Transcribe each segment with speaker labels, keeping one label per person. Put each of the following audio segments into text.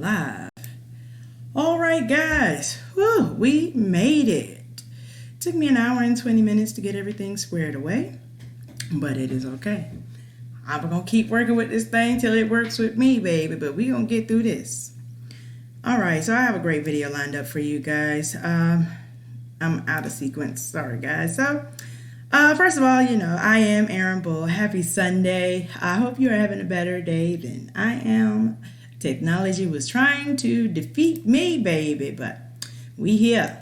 Speaker 1: live. All right, guys. Whew, we made it. Took me an hour and 20 minutes to get everything squared away, but it is okay. I'm going to keep working with this thing till it works with me, baby, but we going to get through this. All right, so I have a great video lined up for you guys. I'm out of sequence. Sorry, guys. So, first of all, I am Aaron Bull. Happy Sunday. I hope you're having a better day than I am. Technology was trying to defeat me, baby, but we here.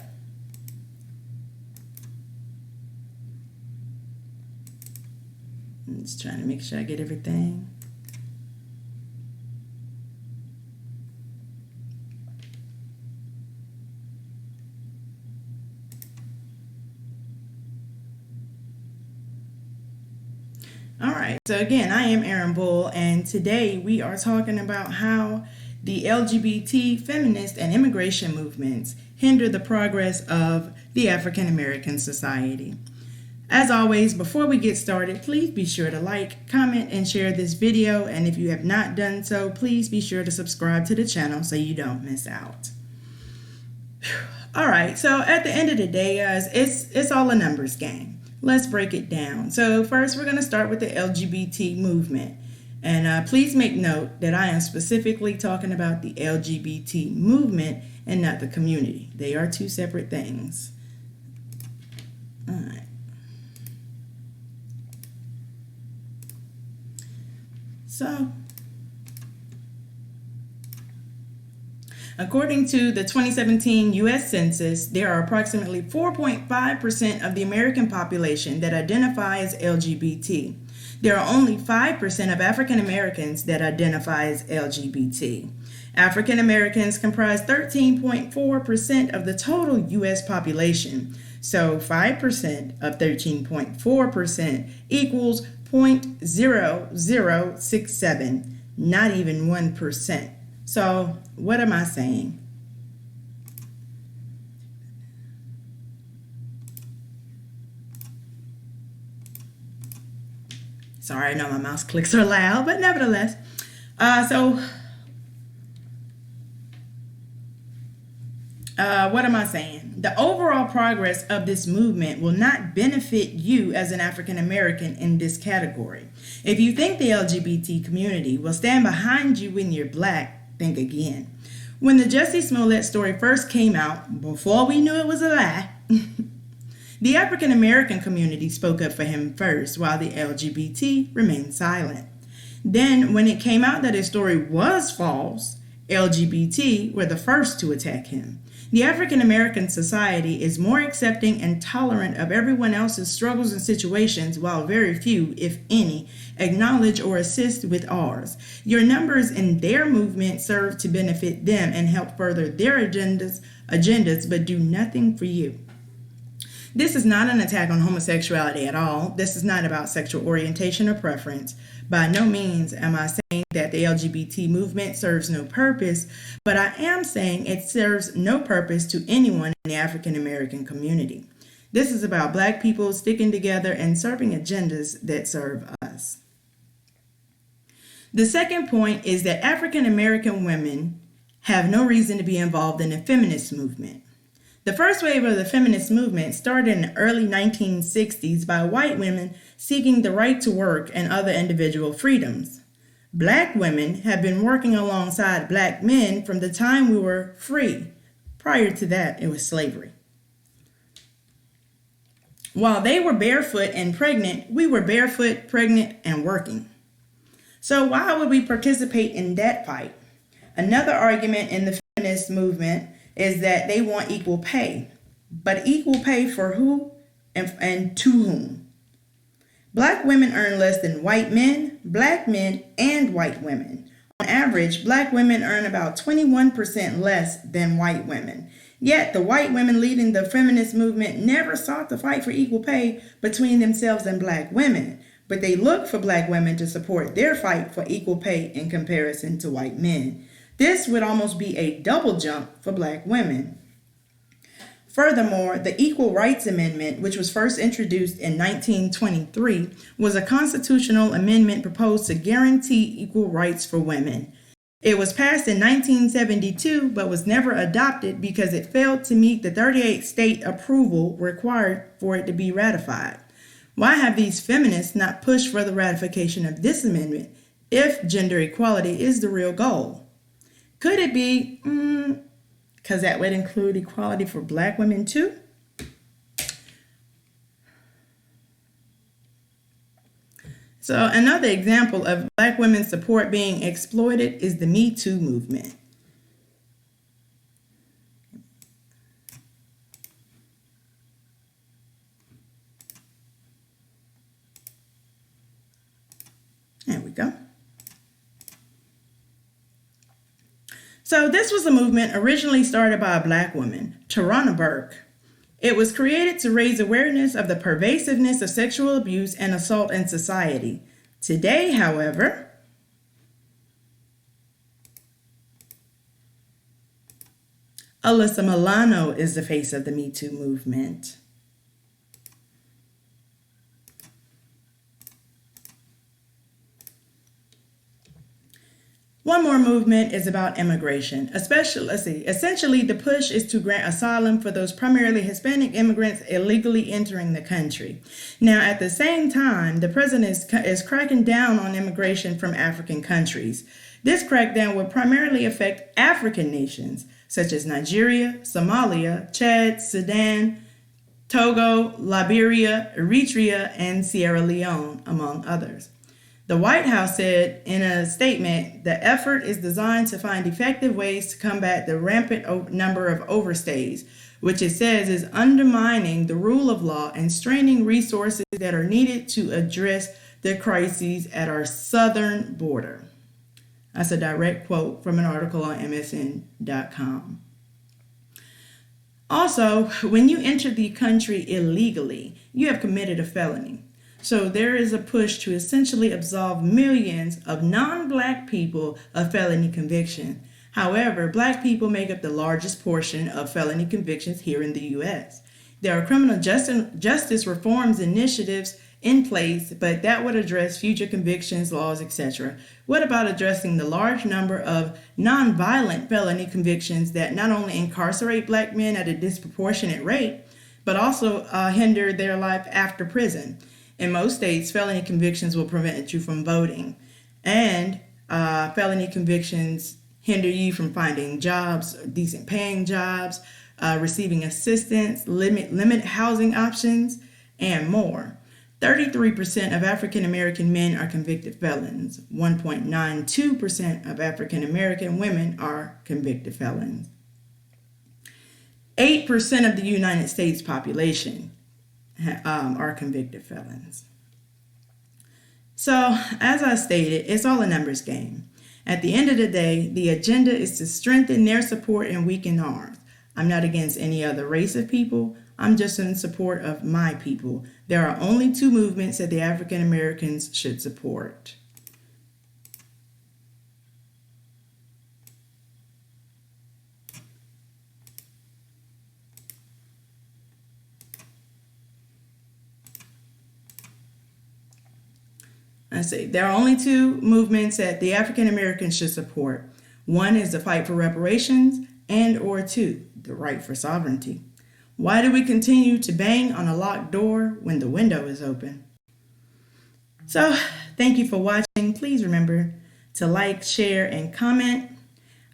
Speaker 1: I'm just trying to make sure I get everything. All right, so again, I am Aaron Bull, and today we are talking about how the LGBT, feminist, and immigration movements hinder the progress of the African American society. As always, before we get started, please be sure to like, comment, and share this video, and if you have not done so, please be sure to subscribe to the channel so you don't miss out. All right, so at the end of the day, guys, it's all a numbers game. Let's break it down. So first, we're going to start with the LGBT movement. And please make note that I am specifically talking about the LGBT movement and not the community. They are two separate things. All right. So, according to the 2017 U.S. Census, there are approximately 4.5% of the American population that identify as LGBT. There are only 5% of African Americans that identify as LGBT. African Americans comprise 13.4% of the total U.S. population. So 5% of 13.4% equals 0.0067, not even 1%. So what am I saying? Sorry, I know my mouse clicks are loud, but nevertheless. What am I saying? The overall progress of this movement will not benefit you as an African American in this category. If you think the LGBT community will stand behind you when you're Black, think again. When the Jussie Smollett story first came out, before we knew it was a lie, the African American community spoke up for him first, while the LGBT remained silent. Then, when it came out that his story was false, LGBT were the first to attack him. The African American society is more accepting and tolerant of everyone else's struggles and situations, while very few, if any, acknowledge or assist with ours. Your numbers in their movement serve to benefit them and help further their agendas, but do nothing for you. This is not an attack on homosexuality at all. This is not about sexual orientation or preference. By no means am I saying that the LGBT movement serves no purpose, but I am saying it serves no purpose to anyone in the African American community. This is about Black people sticking together and serving agendas that serve us. The second point is that African American women have no reason to be involved in the feminist movement. The first wave of the feminist movement started in the early 1960s by white women seeking the right to work and other individual freedoms. Black women have been working alongside Black men from the time we were free. Prior to that, it was slavery. While they were barefoot and pregnant, we were barefoot, pregnant, and working. So why would we participate in that fight? Another argument in the feminist movement is that they want equal pay. But equal pay for who and to whom? Black women earn less than white men, Black men, and white women. On average, Black women earn about 21% less than white women. Yet the white women leading the feminist movement never sought to fight for equal pay between themselves and Black women, but they look for Black women to support their fight for equal pay in comparison to white men. This would almost be a double jump for Black women. Furthermore, the Equal Rights Amendment, which was first introduced in 1923, was a constitutional amendment proposed to guarantee equal rights for women. It was passed in 1972 but was never adopted because it failed to meet the 38 state approval required for it to be ratified. Why have these feminists not pushed for the ratification of this amendment if gender equality is the real goal? Could it be because that would include equality for black women too? So another example of black women's support being exploited is the Me2 movement. There we go. So this was a movement originally started by a black woman, Tarana Burke. It was created to raise awareness of the pervasiveness of sexual abuse and assault in society. Today, however, Alyssa Milano is the face of the Me Too movement. One more movement is about immigration. Essentially, the push is to grant asylum for those primarily Hispanic immigrants illegally entering the country. Now, at the same time, the president is cracking down on immigration from African countries. This crackdown would primarily affect African nations, such as Nigeria, Somalia, Chad, Sudan, Togo, Liberia, Eritrea, and Sierra Leone, among others. The White House said in a statement, the effort is designed to find effective ways to combat the rampant number of overstays, which it says is undermining the rule of law and straining resources that are needed to address the crises at our southern border. That's a direct quote from an article on MSN.com. Also, when you enter the country illegally, you have committed a felony. So there is a push to essentially absolve millions of non-black people of felony conviction. However, black people make up the largest portion of felony convictions here in the U.S. There are criminal justice reforms initiatives in place, but that would address future convictions, laws, etc. What about addressing the large number of non-violent felony convictions that not only incarcerate black men at a disproportionate rate, but also hinder their life after prison? In most states, felony convictions will prevent you from voting, and felony convictions hinder you from finding jobs, decent paying jobs, receiving assistance, limit housing options, and more. 33% of African American men are convicted felons. 1.92% of African American women are convicted felons. 8% of the United States population are convicted felons. So, as I stated, it's all a numbers game. At the end of the day, the agenda is to strengthen their support and weaken ours. I'm not against any other race of people. I'm just in support of my people. There are only two movements that the African Americans should support. I say there are only two movements that the African Americans should support. One is the fight for reparations, and or two, the right for sovereignty. Why do we continue to bang on a locked door when the window is open? So, thank you for watching. Please remember to like, share, and comment.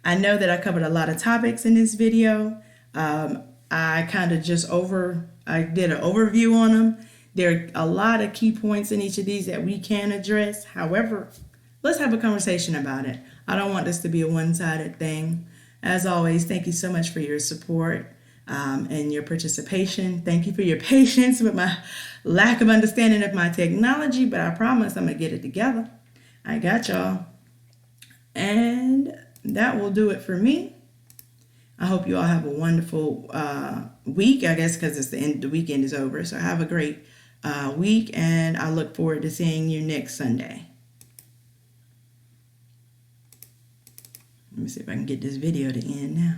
Speaker 1: I know that I covered a lot of topics in this video. I kind of I did an overview on them. There are a lot of key points in each of these that we can address. However, let's have a conversation about it. I don't want this to be a one-sided thing. As always, thank you so much for your support and your participation. Thank you for your patience with my lack of understanding of my technology, but I promise I'm going to get it together. I got y'all. And that will do it for me. I hope you all have a wonderful week, I guess, because the weekend is over. So have a great week, and I look forward to seeing you next Sunday. Let me see if I can get this video to end now.